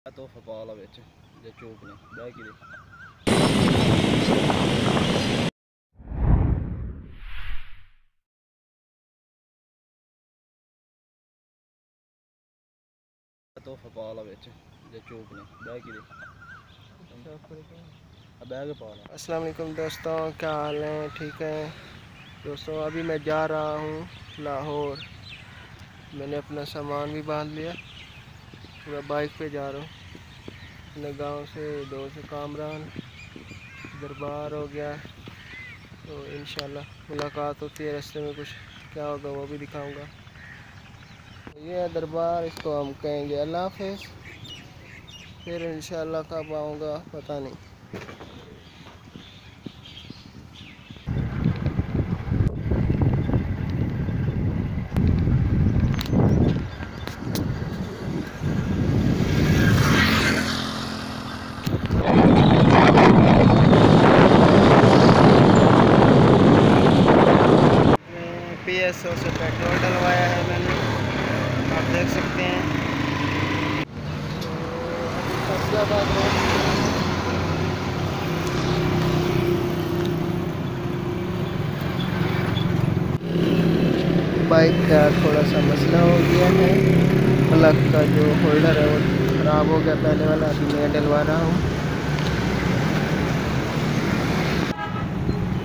तोहफा पा ला बिच जे चूक ने बह की तोहफा पा ला बिच जे चूक ने बह की बैग पा ला। अस्सलाम वालेकुम दोस्तों, क्या हाल है? ठीक है दोस्तों, अभी मैं जा रहा हूँ लाहौर। मैंने अपना सामान भी बांध लिया, पूरा बाइक पे जा रहा हूँ अपने गांव से। दोस्त कामरान दरबार हो गया, तो इंशाल्लाह मुलाकात होती है रास्ते में। कुछ क्या होगा वो भी दिखाऊंगा। ये है दरबार, इसको हम कहेंगे अल्लाह हाफ़िज़। फिर इंशाल्लाह कब आऊँगा पता नहीं। PSO से पेट्रोल डलवाया है मैंने, आप देख सकते हैं। फैसलाबाद रोड बाइक का थोड़ा सा मसला हो गया है। प्लग का जो होल्डर है वो ख़राब हो गया पहले वाला, अभी मैं डलवा रहा हूँ।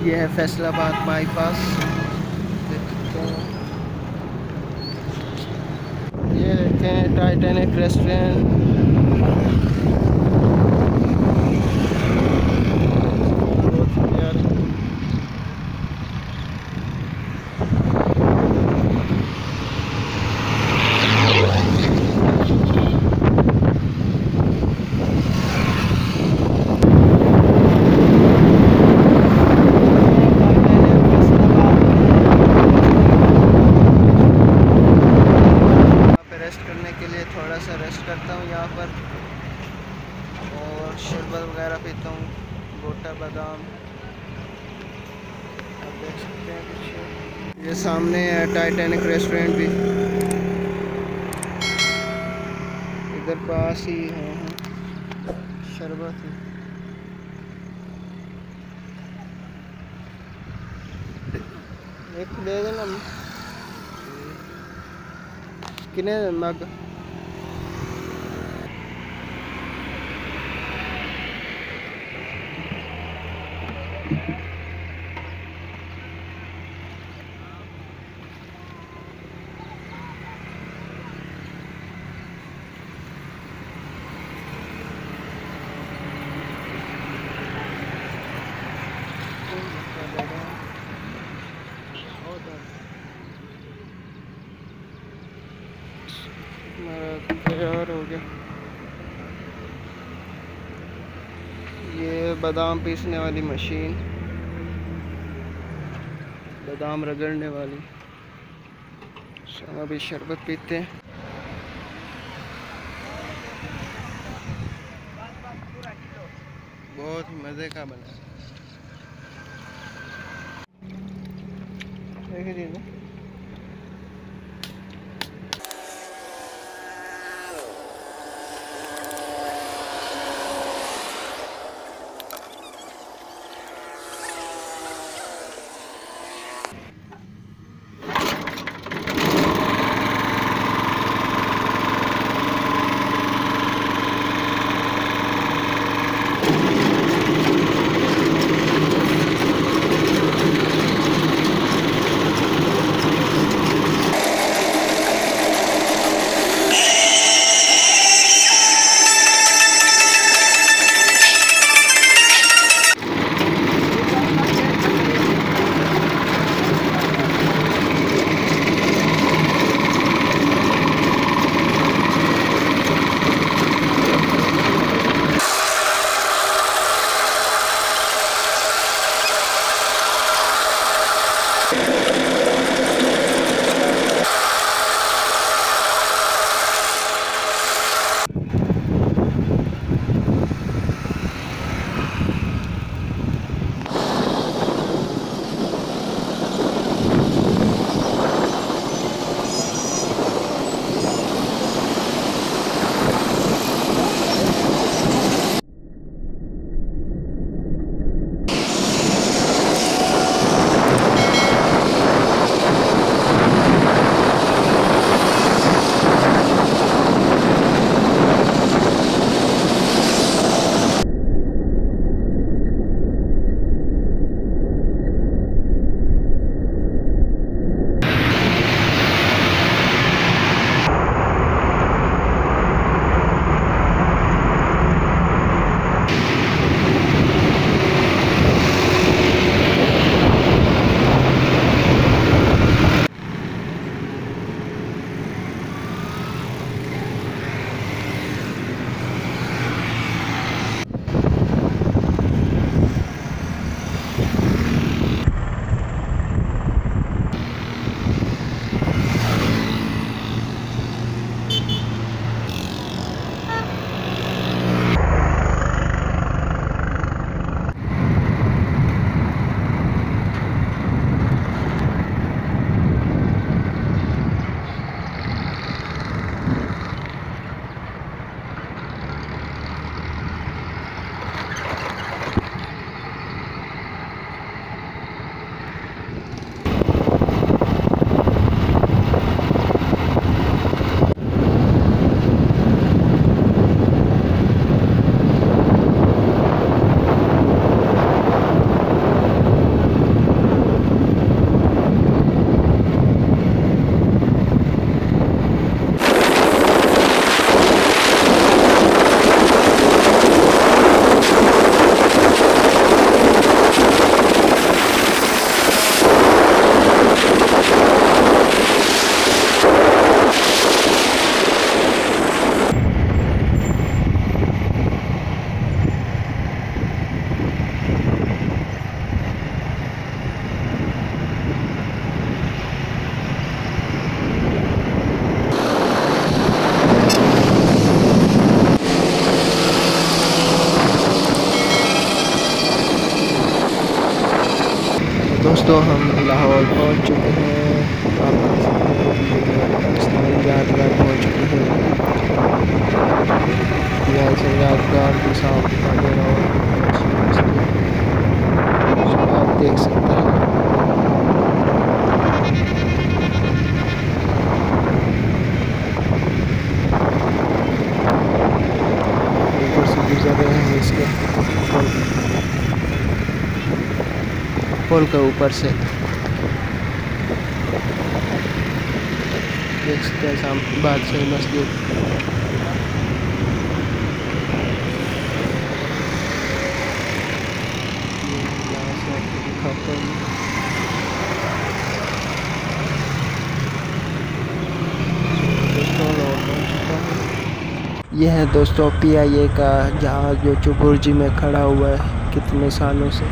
ये है फैसलाबाद बाईपास, देख सकते हैं। ये देखें टाइटैनिक रेस्टोरेंट। रेस्ट करने के लिए थोड़ा सा रेस्ट करता हूँ यहाँ पर, और शरबत वगैरह पीता हूँ, गोटा बादाम। आप देख सकते हैं कुछ ये सामने है टाइटैनिक रेस्टोरेंट भी, इधर पास ही है शरबत है। एक दे देना किने मग। तैयार हो गया। ये बादाम पीसने वाली मशीन, बादाम रगड़ने वाली। अभी शरबत पीते हैं। बहुत ही मज़े का बना है। दोस्तों हम लाहौर पहुंच चुके हैं। आप देख सकते हैं कि ये पाकिस्तान यादगार पहुंच चुके हैं। यहाँ से यादगार भी साफ दिखाई दे रहा होगा, आप देख सकते हैं। ऊपर से गुजर रहे हैं इसके पुल के ऊपर से, देख सकते हैं सामने बादशाही मस्जिद। यहाँ से आपको दिखाते हैं। यह है दोस्तों PIA का जहाज जो चुबुर्जी में खड़ा हुआ है कितने सालों से।